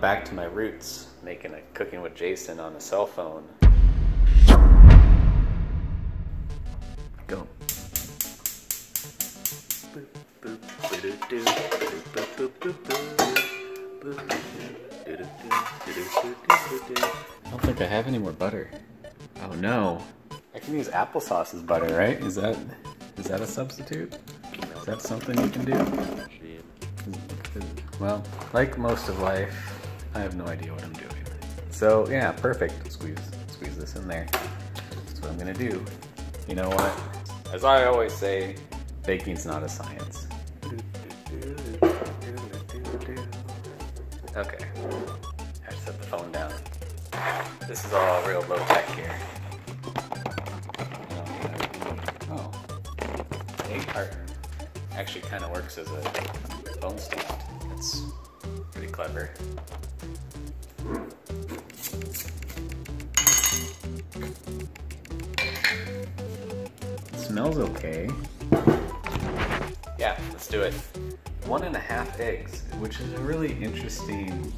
back to my roots, making a cooking with Jason on a cell phone. Go. I don't think I have any more butter. Oh no. I can use applesauce as butter, right? Is that a substitute? Is that something you can do? Well, like most of life, I have no idea what I'm doing. So yeah, perfect. Squeeze this in there. That's what I'm gonna do. You know what? As I always say, baking's not a science. Okay, I have to set the phone down. This is all real low tech here. Oh, the egg carton actually kind of works as a phone stand. That's pretty clever. It smells okay. Yeah, let's do it. 1.5 eggs, which is a really interesting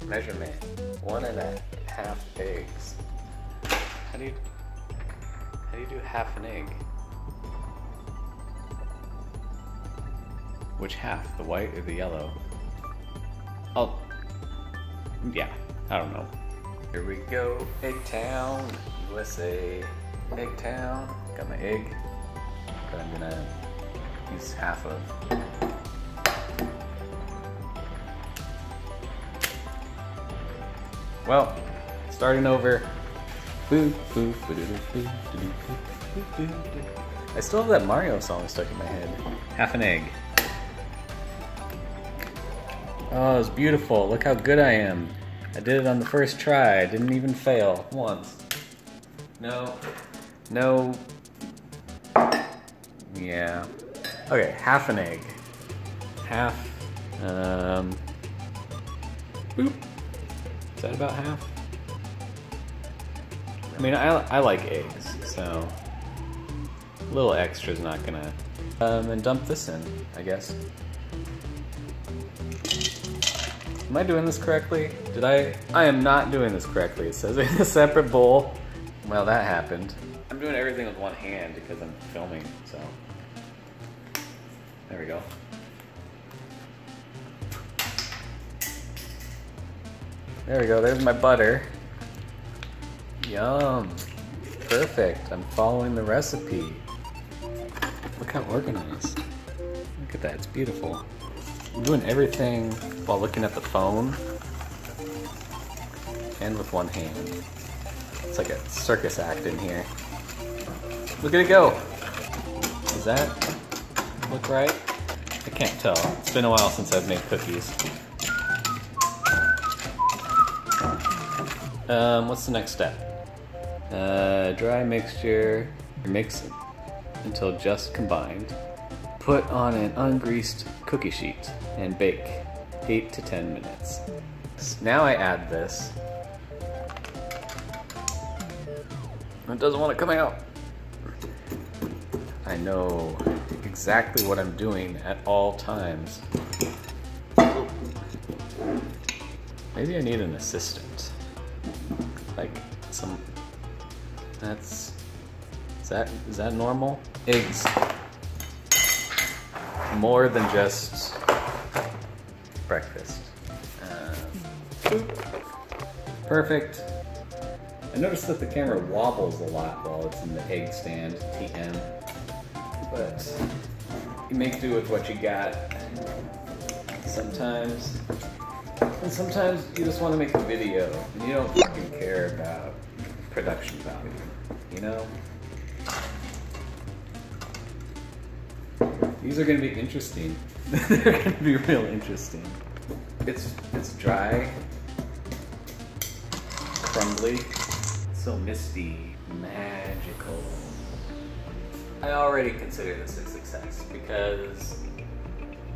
measurement. 1.5 eggs. How do you do half an egg? Which half? The white or the yellow? Oh, yeah, I don't know. Here we go, Eggtown, USA. Eggtown, got my egg that I'm gonna use half of. Well, starting over. I still have that Mario song stuck in my head. Half an egg. Oh, it's beautiful. Look how good I am. I did it on the first try. I didn't even fail once. No. Yeah. Okay, half an egg. Half. Boop. Is that about half? I mean, I like eggs, so a little extra is not gonna. And dump this in, I guess. Am I doing this correctly? I am not doing this correctly. It says in a separate bowl. Well, that happened. I'm doing everything with one hand because I'm filming, so. There we go. There we go, there's my butter. Yum. Perfect, I'm following the recipe. Look how organized. Look at that, it's beautiful. I'm doing everything while looking at the phone and with one hand. It's like a circus act in here. Look at it go. Does that look right? I can't tell. It's been a while since I've made cookies. What's the next step? Dry mixture, mix it until just combined. Put on an ungreased cookie sheet and bake 8 to 10 minutes. Now I add this. It doesn't want to come out. I know exactly what I'm doing at all times. Maybe I need an assistant. Like some, is that normal? Eggs. More than just breakfast. Perfect. I noticed that the camera wobbles a lot while it's in the egg stand, TM. But you make do with what you got sometimes. And sometimes you just want to make a video and you don't fucking care about production value, you know? These are going to be interesting. They're going to be real interesting. It's dry, crumbly, so misty, magical. I already consider this a success because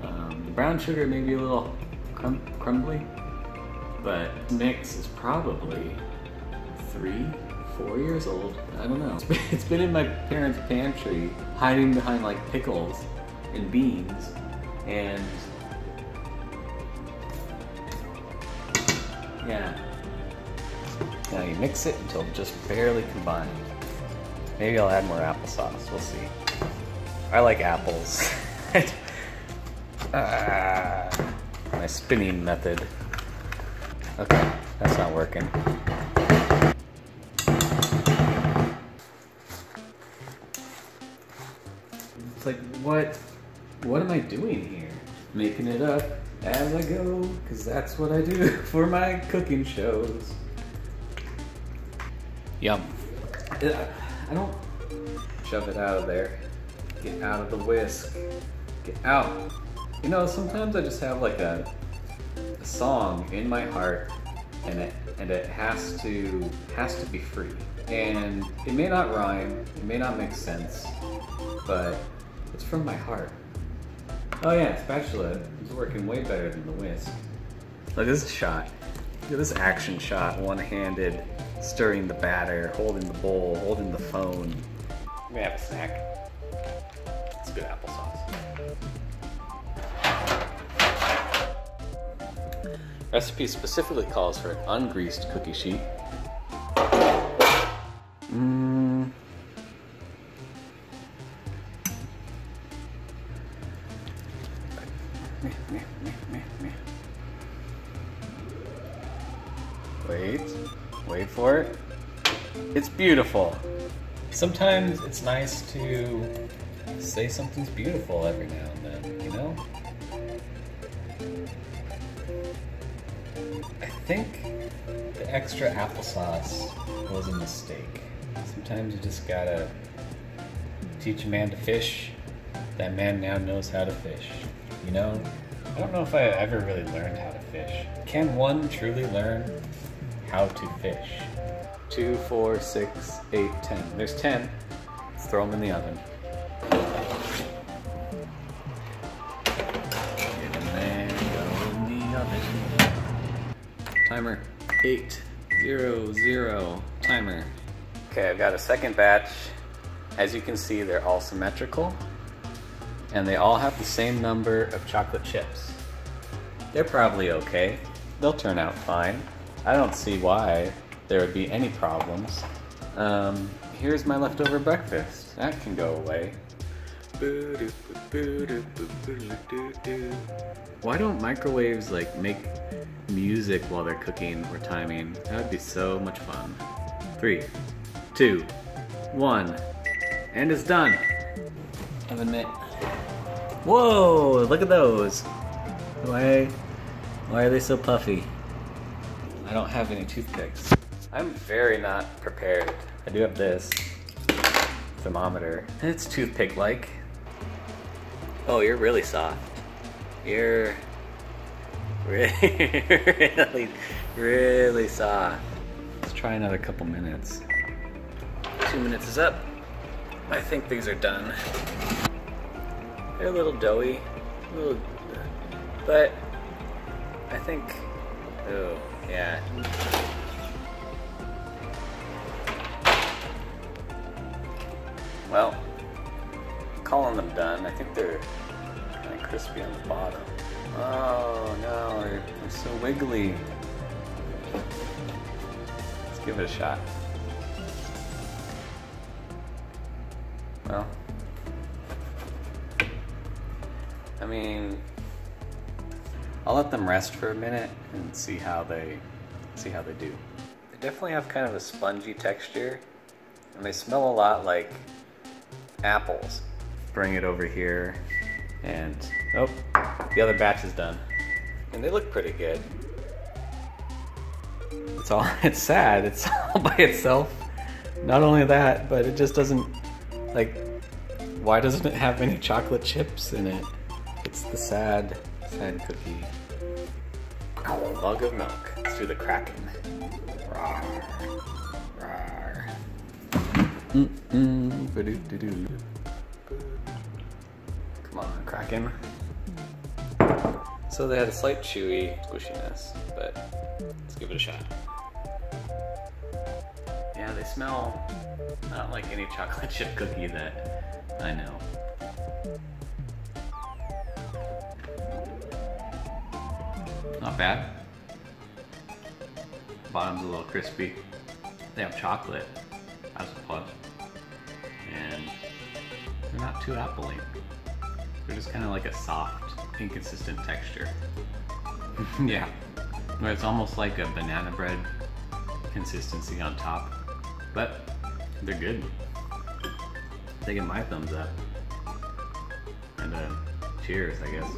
the brown sugar may be a little crumbly, but mix is probably 3-4 years old. I don't know. It's been in my parents' pantry, hiding behind like pickles and beans, and Yeah. Now you mix it until just barely combined. Maybe I'll add more applesauce, we'll see. I like apples. My spinning method. Okay, that's not working. It's like, what am I doing here? Making it up as I go, because that's what I do for my cooking shows. Yum. I don't shove it out of there. Get out of the whisk. Get out. You know, sometimes I just have like a song in my heart, and it has to be free. And it may not rhyme, it may not make sense, but it's from my heart. Oh yeah, spatula is working way better than the whisk. Look at this shot. Look at this action shot, one-handed, stirring the batter, holding the bowl, holding the phone. I'm gonna have a snack. It's good applesauce. Recipe specifically calls for an ungreased cookie sheet. Wait for it. It's beautiful. Sometimes it's nice to say something's beautiful every now and then, you know? I think the extra applesauce was a mistake. Sometimes you just gotta teach a man to fish. That man now knows how to fish, you know? I don't know if I ever really learned how to fish. Can one truly learn how to fish? 2, 4, 6, 8, 10. There's 10. Let's throw them in the oven. Get in there, go in the oven. Timer. 8, 0, 0. Timer. Okay, I've got a second batch. As you can see, they're all symmetrical, and they all have the same number of chocolate chips. They're probably okay. They'll turn out fine. I don't see why there would be any problems. Here's my leftover breakfast. That can go away. Why don't microwaves like make music while they're cooking or timing? That would be so much fun. 3, 2, 1, and it's done. Oven mitt. Whoa, look at those. Why are they so puffy? I don't have any toothpicks. I'm very not prepared. I do have this thermometer. It's toothpick-like. Oh, you're really soft. You're really, really soft. Let's try another couple minutes. 2 minutes is up. I think these are done. They're a little doughy, but I think, oh, yeah. Well, calling them done. I think they're kind of crispy on the bottom. Oh no, they're so wiggly. Let's give it a shot. Well, I mean, I'll let them rest for a minute and see how they do. They definitely have kind of a spongy texture, and they smell a lot like apples. Bring it over here, and oh, the other batch is done, and they look pretty good. It's sad. It's all by itself. Not only that, but it just doesn't, like, why doesn't it have any chocolate chips in it? It's the sad cookie. Mug of milk. Let's do the cracking. Rawr. Rawr. Ba-doo-doo-doo. Come on, cracking. So they had a slight chewy squishiness, but let's give it a shot. Yeah, they smell not like any chocolate chip cookie that I know. Not bad. bottom's a little crispy. They have chocolate. That's a plus. And they're not too apple-y. They're just kind of like a soft, inconsistent texture. Yeah, where it's almost like a banana bread consistency on top, but they're good. Taking my thumbs up. And cheers, I guess.